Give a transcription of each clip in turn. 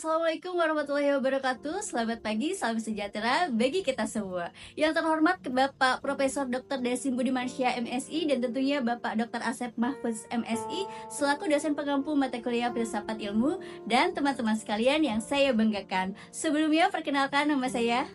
Assalamualaikum warahmatullahi wabarakatuh. Selamat pagi, salam sejahtera bagi kita semua. Yang terhormat Bapak Profesor Dr. Desim Budimansyah MSI dan tentunya Bapak Dr. Asep Mahfuz MSI selaku dosen pengampu mata kuliah filsafat ilmu dan teman-teman sekalian yang saya banggakan. Sebelumnya perkenalkan nama saya.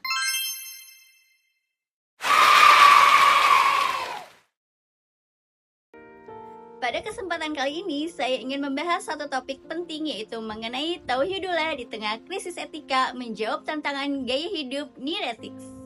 Pada kesempatan kali ini, saya ingin membahas satu topik penting yaitu mengenai tauhidullah di tengah krisis etika, menjawab tantangan gaya hidup New Ethics.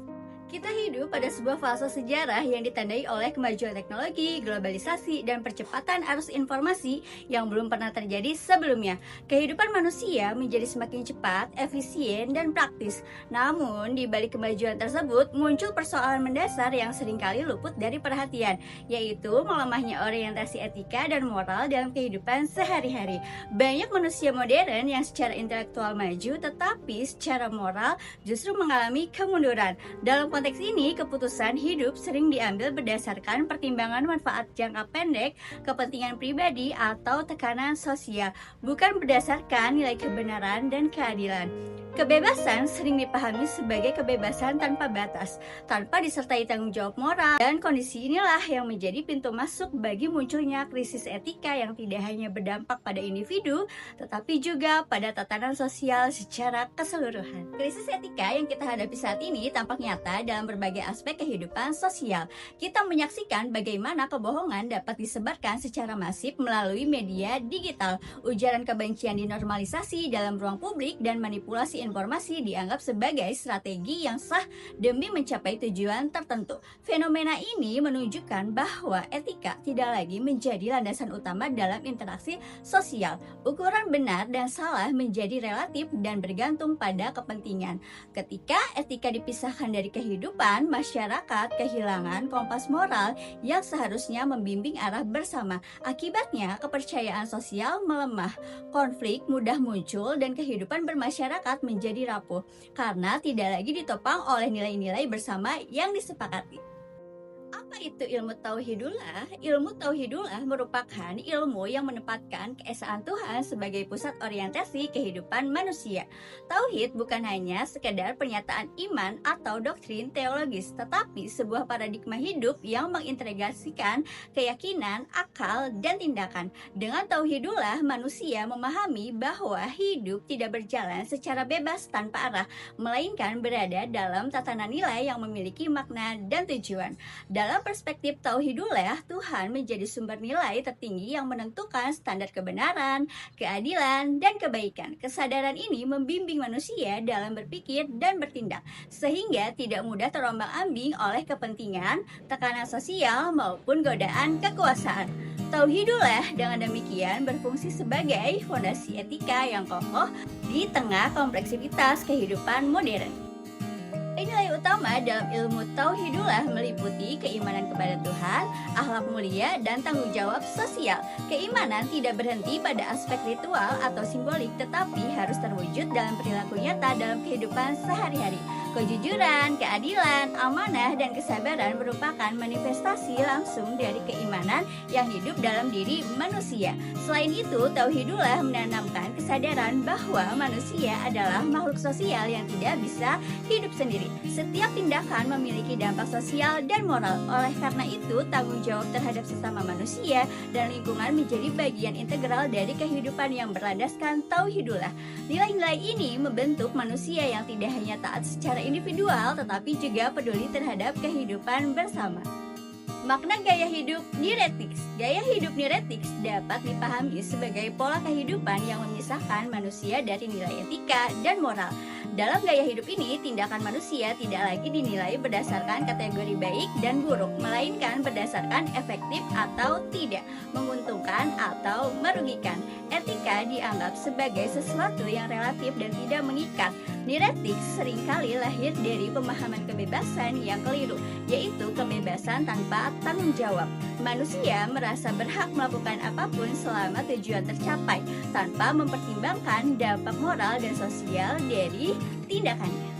Kita hidup pada sebuah fase sejarah yang ditandai oleh kemajuan teknologi, globalisasi, dan percepatan arus informasi yang belum pernah terjadi sebelumnya. Kehidupan manusia menjadi semakin cepat, efisien, dan praktis. Namun, di balik kemajuan tersebut, muncul persoalan mendasar yang seringkali luput dari perhatian, yaitu melemahnya orientasi etika dan moral dalam kehidupan sehari-hari. Banyak manusia modern yang secara intelektual maju, tetapi secara moral justru mengalami kemunduran. Dalam konteks ini, keputusan hidup sering diambil berdasarkan pertimbangan manfaat jangka pendek, kepentingan pribadi, atau tekanan sosial, bukan berdasarkan nilai kebenaran dan keadilan. Kebebasan sering dipahami sebagai kebebasan tanpa batas, tanpa disertai tanggung jawab moral, dan kondisi inilah yang menjadi pintu masuk bagi munculnya krisis etika yang tidak hanya berdampak pada individu, tetapi juga pada tatanan sosial secara keseluruhan. Krisis etika yang kita hadapi saat ini tampak nyata dalam berbagai aspek kehidupan sosial. Kita menyaksikan bagaimana kebohongan dapat disebarkan secara masif melalui media digital, ujaran kebencian dinormalisasi dalam ruang publik, dan manipulasi informasi dianggap sebagai strategi yang sah demi mencapai tujuan tertentu. Fenomena ini menunjukkan bahwa etika tidak lagi menjadi landasan utama dalam interaksi sosial. Ukuran benar dan salah menjadi relatif dan bergantung pada kepentingan. Ketika etika dipisahkan dari kehidupan, masyarakat kehilangan kompas moral yang seharusnya membimbing arah bersama. Akibatnya, kepercayaan sosial melemah, konflik mudah muncul, dan kehidupan bermasyarakat menjadi rapuh karena tidak lagi ditopang oleh nilai-nilai bersama yang disepakati. Apa itu ilmu tauhidullah? Ilmu tauhidullah merupakan ilmu yang menempatkan keesaan Tuhan sebagai pusat orientasi kehidupan manusia. Tauhid bukan hanya sekedar pernyataan iman atau doktrin teologis, tetapi sebuah paradigma hidup yang mengintegrasikan keyakinan, akal, dan tindakan. Dengan tauhidullah, manusia memahami bahwa hidup tidak berjalan secara bebas tanpa arah, melainkan berada dalam tatanan nilai yang memiliki makna dan tujuan. Dalam perspektif tauhidullah, Tuhan menjadi sumber nilai tertinggi yang menentukan standar kebenaran, keadilan, dan kebaikan. Kesadaran ini membimbing manusia dalam berpikir dan bertindak, sehingga tidak mudah terombang-ambing oleh kepentingan, tekanan sosial, maupun godaan kekuasaan. Tauhidullah dengan demikian berfungsi sebagai fondasi etika yang kokoh di tengah kompleksitas kehidupan modern. Nilai utama dalam ilmu tauhidullah meliputi keimanan kepada Tuhan, akhlak mulia, dan tanggung jawab sosial. Keimanan tidak berhenti pada aspek ritual atau simbolik, tetapi harus terwujud dalam perilaku nyata dalam kehidupan sehari-hari. Kejujuran, keadilan, amanah, dan kesabaran merupakan manifestasi langsung dari keimanan yang hidup dalam diri manusia. Selain itu, tauhidullah menanamkan kesadaran bahwa manusia adalah makhluk sosial yang tidak bisa hidup sendiri. Setiap tindakan memiliki dampak sosial dan moral. Oleh karena itu, tanggung jawab terhadap sesama manusia dan lingkungan menjadi bagian integral dari kehidupan yang berlandaskan tauhidullah. Nilai-nilai ini membentuk manusia yang tidak hanya taat secara individual, tetapi juga peduli terhadap kehidupan bersama. Makna gaya hidup New Ethics. Gaya hidup New Ethics dapat dipahami sebagai pola kehidupan yang memisahkan manusia dari nilai etika dan moral. Dalam gaya hidup ini, tindakan manusia tidak lagi dinilai berdasarkan kategori baik dan buruk, melainkan berdasarkan efektif atau tidak, menguntungkan atau merugikan. Etika dianggap sebagai sesuatu yang relatif dan tidak mengikat. New Ethics seringkali lahir dari pemahaman kebebasan yang keliru, yaitu kebebasan tanpa tanggung jawab. Manusia merasa berhak melakukan apapun selama tujuan tercapai, tanpa mempertimbangkan dampak moral dan sosial dari tindakannya.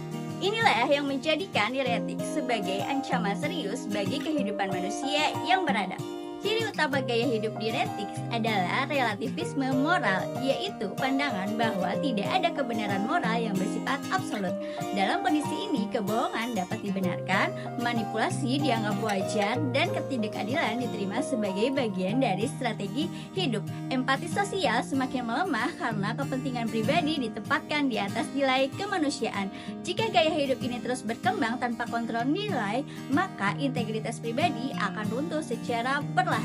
Inilah yang menjadikan New Ethics sebagai ancaman serius bagi kehidupan manusia yang beradab. Ciri utama gaya hidup diuretik adalah relativisme moral, yaitu pandangan bahwa tidak ada kebenaran moral yang bersifat absolut. Dalam kondisi ini, kebohongan dapat dibenarkan, manipulasi dianggap wajar, dan ketidakadilan diterima sebagai bagian dari strategi hidup. Empati sosial semakin melemah karena kepentingan pribadi ditempatkan di atas nilai kemanusiaan. Jika gaya hidup ini terus berkembang tanpa kontrol nilai, maka integritas pribadi akan runtuh secara perlahan.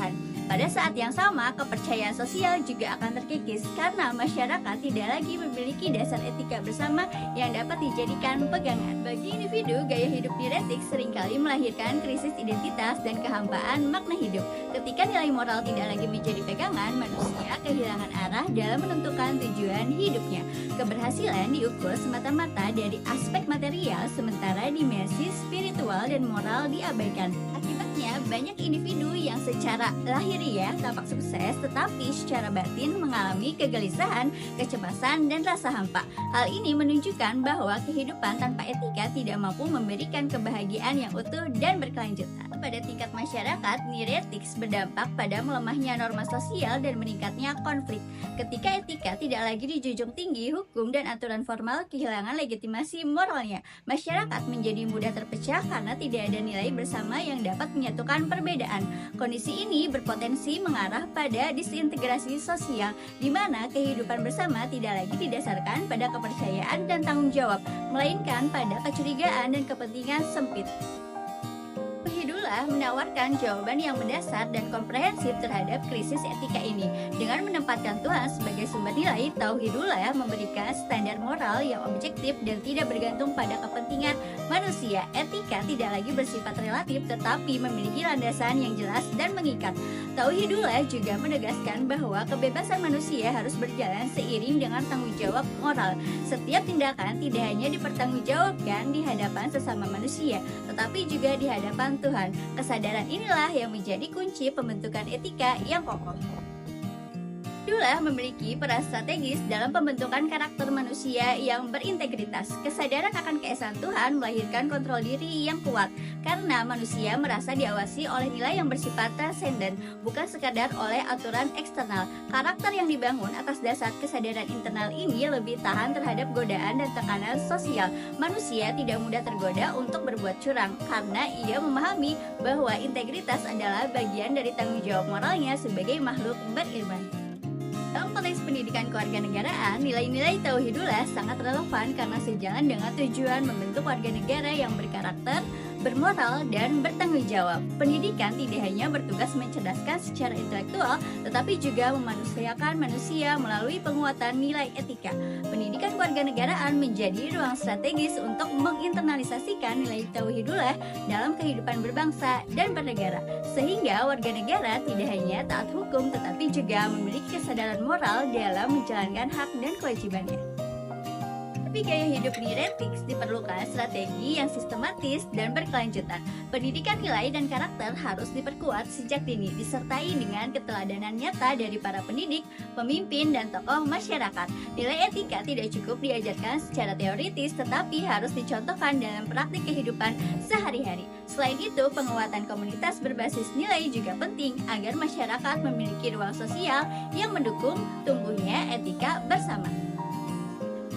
Pada saat yang sama, kepercayaan sosial juga akan terkikis karena masyarakat tidak lagi memiliki dasar etika bersama yang dapat dijadikan pegangan. Bagi individu, gaya hidup diuretik seringkali melahirkan krisis identitas dan kehampaan makna hidup. Ketika nilai moral tidak lagi menjadi pegangan, manusia kehilangan arah dalam menentukan tujuan hidupnya. Keberhasilan diukur semata-mata dari aspek material, sementara dimensi spiritual dan moral diabaikan. Akibatnya, banyak individu yang secara lahiriah tampak sukses, tetapi secara batin mengalami kegelisahan, kecemasan, dan rasa hampa. Hal ini menunjukkan bahwa kehidupan tanpa etika tidak mampu memberikan kebahagiaan yang utuh dan berkelanjutan. Pada tingkat masyarakat, neurotics berdampak pada melemahnya norma sosial dan meningkatnya konflik. Ketika etika tidak lagi dijunjung tinggi, hukum dan aturan formal kehilangan legitimasi moralnya. Masyarakat menjadi mudah terpecah karena tidak ada nilai bersama yang dapat menyatukan perbedaan. Kondisi ini berpotensi mengarah pada disintegrasi sosial, di mana kehidupan bersama tidak lagi didasarkan pada kepercayaan dan tanggung jawab, melainkan pada kecurigaan dan kepentingan sempit. Menawarkan jawaban yang mendasar dan komprehensif terhadap krisis etika ini. Dengan menempatkan Tuhan sebagai sumber nilai, Tauhidullah memberikan standar moral yang objektif dan tidak bergantung pada kepentingan manusia. Etika tidak lagi bersifat relatif tetapi memiliki landasan yang jelas dan mengikat. Tauhidullah juga menegaskan bahwa kebebasan manusia harus berjalan seiring dengan tanggung jawab moral. Setiap tindakan tidak hanya dipertanggungjawabkan di hadapan sesama manusia, tetapi juga di hadapan Tuhan. Kesadaran inilah yang menjadi kunci pembentukan etika yang kokoh. Tauhidullah memiliki peran strategis dalam pembentukan karakter manusia yang berintegritas. Kesadaran akan keesaan Tuhan melahirkan kontrol diri yang kuat, karena manusia merasa diawasi oleh nilai yang bersifat transenden, bukan sekadar oleh aturan eksternal. Karakter yang dibangun atas dasar kesadaran internal ini lebih tahan terhadap godaan dan tekanan sosial. Manusia tidak mudah tergoda untuk berbuat curang, karena ia memahami bahwa integritas adalah bagian dari tanggung jawab moralnya sebagai makhluk beriman. Dalam konteks pendidikan kewarganegaraan, nilai-nilai Tauhidullah sangat relevan karena sejalan dengan tujuan membentuk warga negara yang berkarakter, bermoral, dan bertanggung jawab. Pendidikan tidak hanya bertugas mencerdaskan secara intelektual, tetapi juga memanusiakan manusia melalui penguatan nilai etika. Pendidikan kewarganegaraan menjadi ruang strategis untuk menginternalisasikan nilai Tauhidullah dalam kehidupan berbangsa dan bernegara, sehingga warga negara tidak hanya taat hukum, tetapi juga memiliki kesadaran moral dalam menjalankan hak dan kewajibannya. Tapi gaya hidup neurotics diperlukan strategi yang sistematis dan berkelanjutan. Pendidikan nilai dan karakter harus diperkuat sejak dini, disertai dengan keteladanan nyata dari para pendidik, pemimpin, dan tokoh masyarakat. Nilai etika tidak cukup diajarkan secara teoritis, tetapi harus dicontohkan dalam praktik kehidupan sehari-hari. Selain itu, penguatan komunitas berbasis nilai juga penting agar masyarakat memiliki ruang sosial yang mendukung tumbuhnya etika bersama.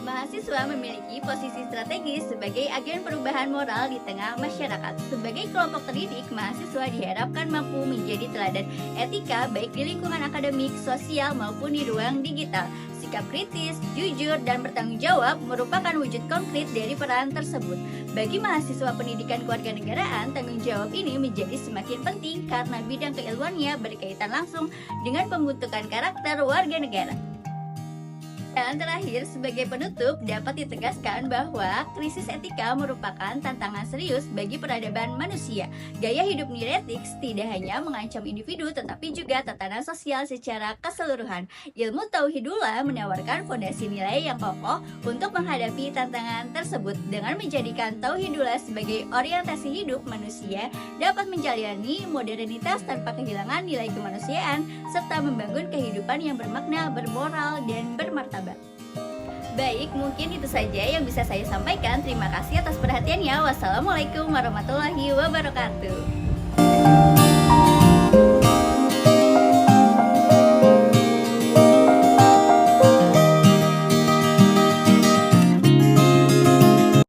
Mahasiswa memiliki posisi strategis sebagai agen perubahan moral di tengah masyarakat. Sebagai kelompok terdidik, mahasiswa diharapkan mampu menjadi teladan etika baik di lingkungan akademik, sosial, maupun di ruang digital. Sikap kritis, jujur, dan bertanggung jawab merupakan wujud konkret dari peran tersebut. Bagi mahasiswa pendidikan kewarganegaraan, tanggung jawab ini menjadi semakin penting karena bidang keilmuannya berkaitan langsung dengan pembentukan karakter warga negara. Dan terakhir, sebagai penutup, dapat ditegaskan bahwa krisis etika merupakan tantangan serius bagi peradaban manusia. Gaya hidup neurotics tidak hanya mengancam individu, tetapi juga tatanan sosial secara keseluruhan. Ilmu Tauhidullah menawarkan fondasi nilai yang kokoh untuk menghadapi tantangan tersebut. Dengan menjadikan Tauhidullah sebagai orientasi hidup, manusia dapat menjalani modernitas tanpa kehilangan nilai kemanusiaan, serta membangun kehidupan yang bermakna, bermoral, dan bermartabat. Baik, mungkin itu saja yang bisa saya sampaikan. Terima kasih atas perhatiannya. Wassalamualaikum warahmatullahi wabarakatuh.